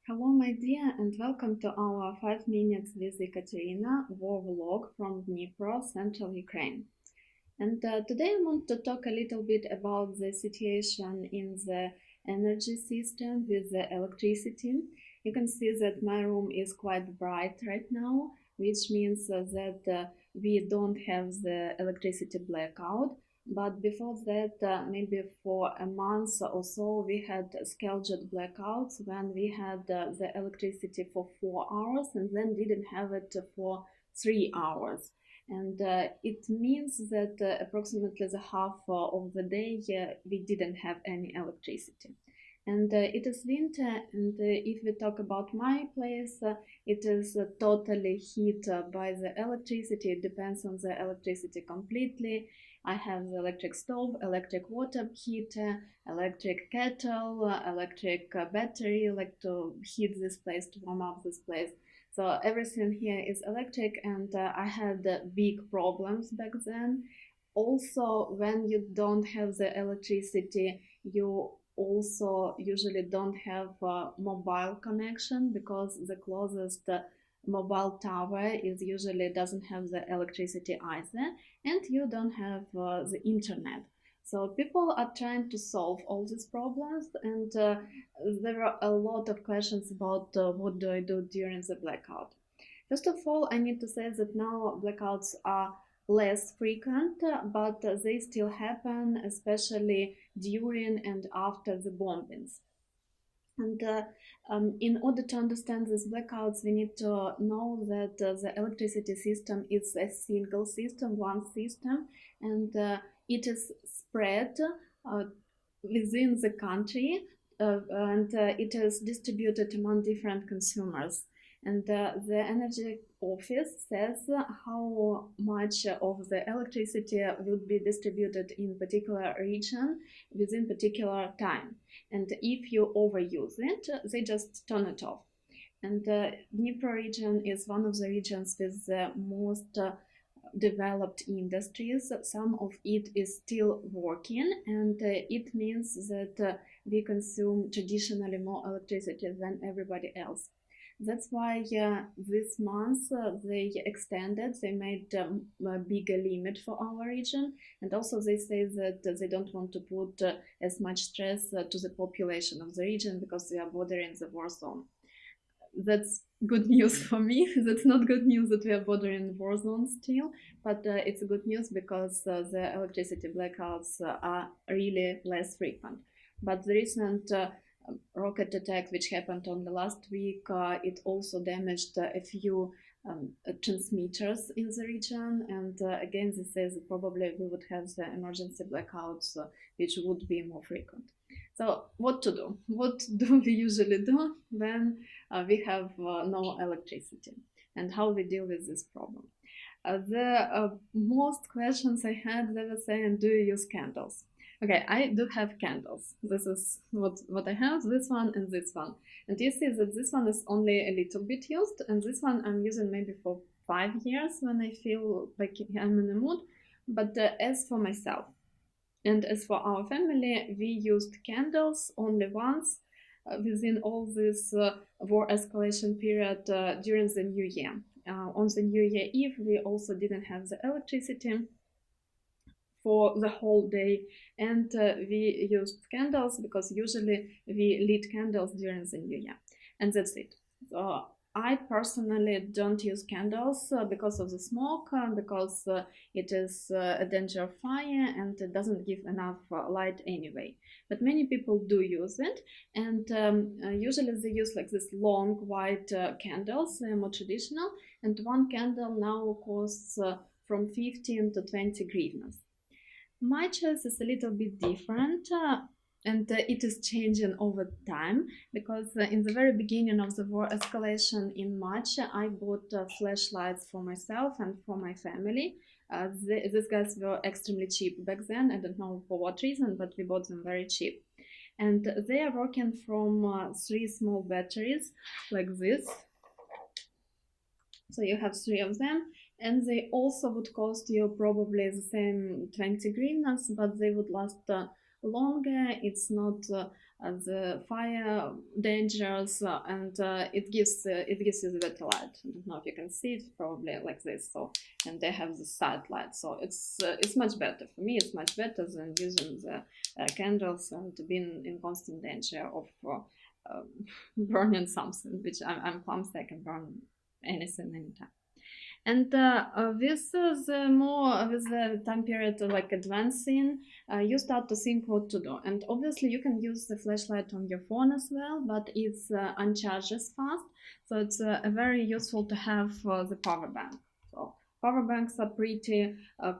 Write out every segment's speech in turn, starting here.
Hello, my dear, and welcome to our 5 Minutes with Ekaterina war vlog from Dnipro, central Ukraine. And today I want to talk a little bit about the situation in the energy system with the electricity. You can see that my room is quite bright right now, which means that we don't have the electricity blackout. But before that, maybe for a month or so, we had scheduled blackouts when we had the electricity for 4 hours and then didn't have it for 3 hours. And it means that approximately the half of the day we didn't have any electricity. And it is winter, and if we talk about my place, it is totally heat by the electricity. It depends on the electricity completely. I have the electric stove, electric water heater, electric kettle, electric battery, like to heat this place, to warm up this place. So everything here is electric, and I had big problems back then. Also, when you don't have the electricity, you also usually don't have mobile connection because the closest mobile tower is usually doesn't have the electricity either, and you don't have the internet. So people are trying to solve all these problems, and there are a lot of questions about what do I do during the blackout. First of all, I need to say that now blackouts are less frequent, but they still happen, especially during and after the bombings. And in order to understand these blackouts, we need to know that the electricity system is a single system, one system, and it is spread uh, within the country, and it is distributed among different consumers. And the energy office says how much of the electricity will be distributed in particular region within particular time. And if you overuse it, they just turn it off. And the Dnipro region is one of the regions with the most developed industries. Some of it is still working, and it means that we consume traditionally more electricity than everybody else. That's why this month they extended, they made a bigger limit for our region, and also they say that they don't want to put as much stress to the population of the region because we are bordering the war zone. That's good news for me. That's not good news that we are bordering war zones still, but it's good news because the electricity blackouts are really less frequent. But the recent rocket attack which happened on the last week, it also damaged a few transmitters in the region, and again this says that probably we would have the emergency blackouts which would be more frequent. So what to do? What do we usually do when we have no electricity, and how we deal with this problem? The most questions I had, they were saying, do you use candles? Okay, I do have candles. This is what I have, this one and this one. And you see that this one is only a little bit used, and this one I'm using maybe for 5 years when I feel like I'm in the mood. But as for myself, and as for our family, we used candles only once within all this war escalation period during the New Year. On the New Year Eve, we also didn't have the electricity for the whole day, and we used candles because usually we lit candles during the New Year, and that's it. So I personally don't use candles because of the smoke, because it is a danger of fire and it doesn't give enough light anyway. But many people do use it, and usually they use like this long white candles, more traditional, and one candle now costs from 15 to 20 hryvnias. My choice is a little bit different, and it is changing over time because in the very beginning of the war escalation in March, I bought flashlights for myself and for my family. These guys were extremely cheap back then. I don't know for what reason, but we bought them very cheap. And they are working from 3 small batteries like this. So you have 3 of them, and they also would cost you probably the same 20 hryvnias, but they would last longer. It's not the fire dangers, and it gives you the better light. I don't know if you can see it, probably like this. So, and they have the side light, so it's much better for me. It's much better than using the candles and being in constant danger of burning something, which I'm clumsy. I can burn anything anytime. And with the time period like advancing, you start to think what to do. And obviously you can use the flashlight on your phone as well, but it's uncharges fast, so it's very useful to have the power bank. So power banks are pretty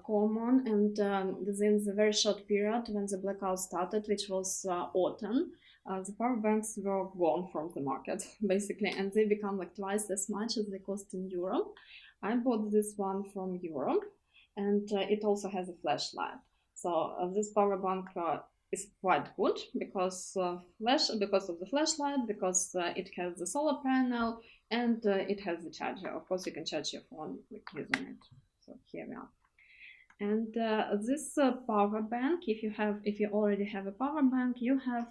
common, and within the very short period when the blackout started, which was autumn, the power banks were gone from the market basically, and they become like twice as much as they cost in Europe. I bought this one from Europe, and it also has a flashlight. So this power bank is quite good because because of the flashlight, because it has the solar panel, and it has the charger. Of course, you can charge your phone using it. So here we are. And this power bank, if you already have a power bank, you have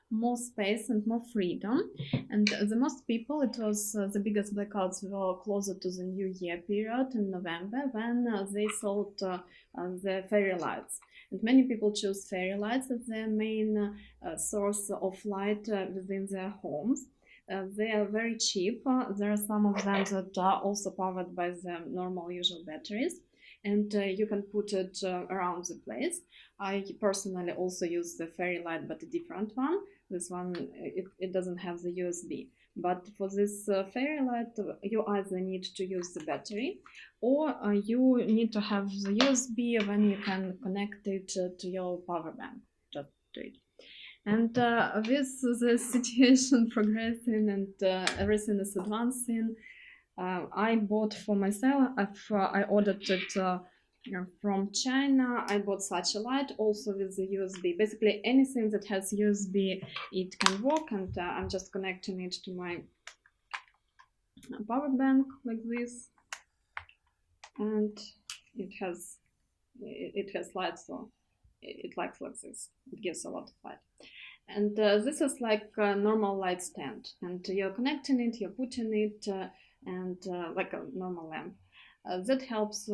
more space and more freedom. And the most people, it was the biggest blackouts were closer to the New Year period in November, when they sold the fairy lights. And many people choose fairy lights as their main source of light within their homes. They are very cheap. There are some of them that are also powered by the normal usual batteries, and you can put it around the place. I personally also use the fairy light, but a different one. This one, it doesn't have the USB. But for this fairy light, you either need to use the battery, or you need to have the USB when you can connect it to your power bank. Just do it. And with the situation progressing and everything is advancing, I bought for myself, I ordered it from China. I bought such a light, also with the USB. Basically anything that has USB, it can work, and I'm just connecting it to my power bank like this, and it has light, so it likes like this. It gives a lot of light. And this is like a normal light stand, and you're connecting it, you're putting it and like a normal lamp. That helps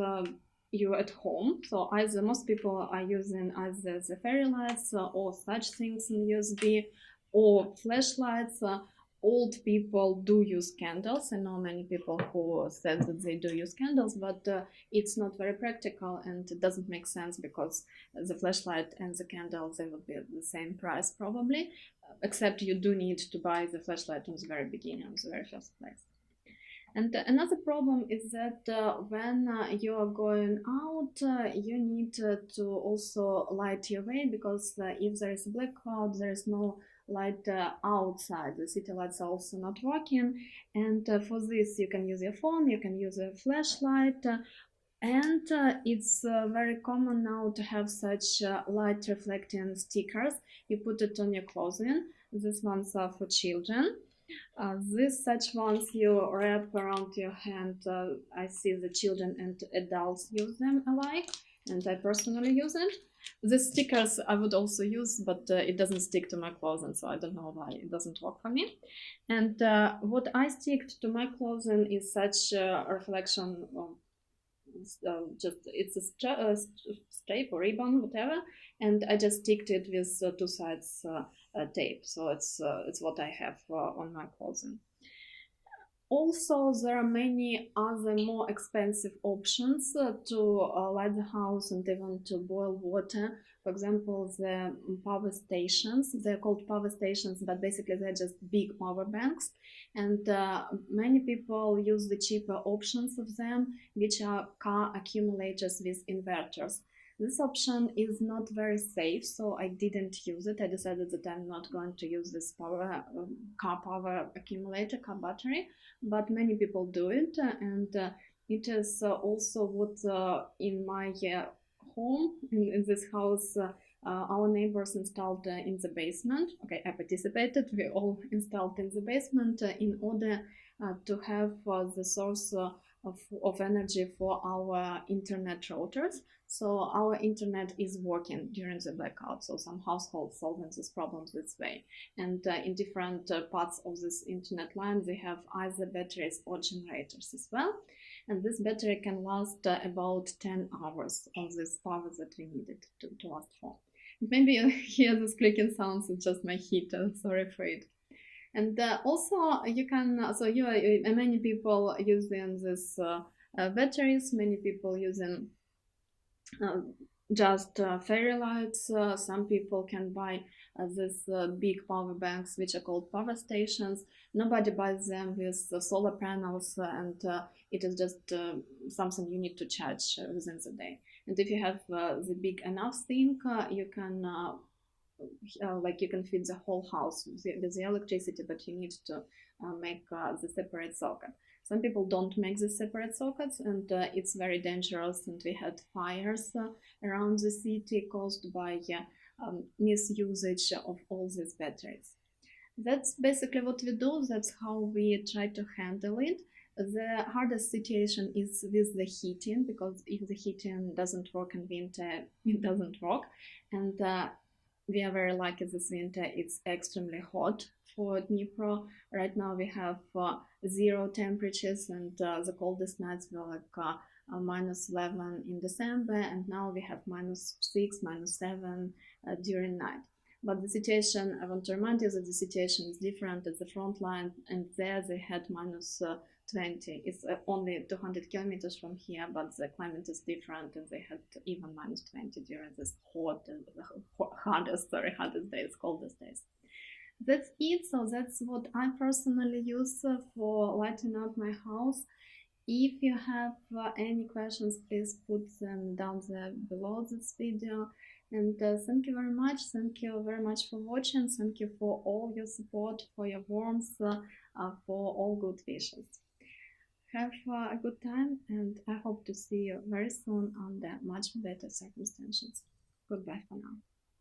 you at home. So either most people are using either the fairy lights or such things in USB, or flashlights. Old people do use candles. I know many people who said that they do use candles, but it's not very practical, and it doesn't make sense, because the flashlight and the candle, they would be the same price probably, except you do need to buy the flashlight on the very beginning, on the very first place. And another problem is that when you are going out, you need to also light your way, because if there is a blackout, there is no light outside. The city lights are also not working, and for this you can use your phone, you can use a flashlight, and it's very common now to have such light reflecting stickers. You put it on your clothing. These ones are for children. These such ones you wrap around your hand. I see the children and adults use them alike, and I personally use it. The stickers I would also use, but it doesn't stick to my clothing, so I don't know why it doesn't work for me. And what I stick to my clothing is such a reflection of just it's a strip or ribbon, whatever, and I just sticked it with two sides tape. So it's what I have on my clothing. Also, there are many other more expensive options to light the house and even to boil water. For example, the power stations. They're called power stations, but basically they're just big power banks. And many people use the cheaper options of them, which are car accumulators with inverters. This option is not very safe, so I didn't use it. I decided that I'm not going to use this car power accumulator, car battery, but many people do it, and it is also what in my home, in this house, our neighbors installed in the basement. Okay, I participated. We all installed in the basement in order to have the source of energy for our internet routers. So our internet is working during the blackout. So some households solving these problems this way. And in different parts of this internet line, they have either batteries or generators as well. And this battery can last about 10 hours of this power that we needed to last for. Maybe you hear this clicking sounds, it's just my heater, sorry for it. And also you can, so many people using this batteries, many people using just fairy lights. Some people can buy these big power banks, which are called power stations. Nobody buys them with solar panels, and it is just something you need to charge within the day. And if you have the big enough thing, you can you can feed the whole house with the electricity, but you need to make the separate socket. Some people don't make the separate sockets, and it's very dangerous. And we had fires around the city caused by misusage of all these batteries. That's basically what we do. That's how we try to handle it. The hardest situation is with the heating, because if the heating doesn't work in winter, it doesn't work. And we are very lucky this winter. It's extremely hot for Dnipro. Right now we have 0 temperatures, and the coldest nights were like -11 in December, and now we have -6, -7 during night. But the situation, I want to remind you that the situation is different at the front line, and there they had -20. It's only 200 kilometers from here, but the climate is different, and they had even -20 during this hardest days, coldest days. That's it. So that's what I personally use for lighting up my house. If you have any questions, please put them down there below this video. And thank you very much. Thank you very much for watching. Thank you for all your support, for your warmth, for all good wishes. Have a good time, and I hope to see you very soon under much better circumstances. Goodbye for now.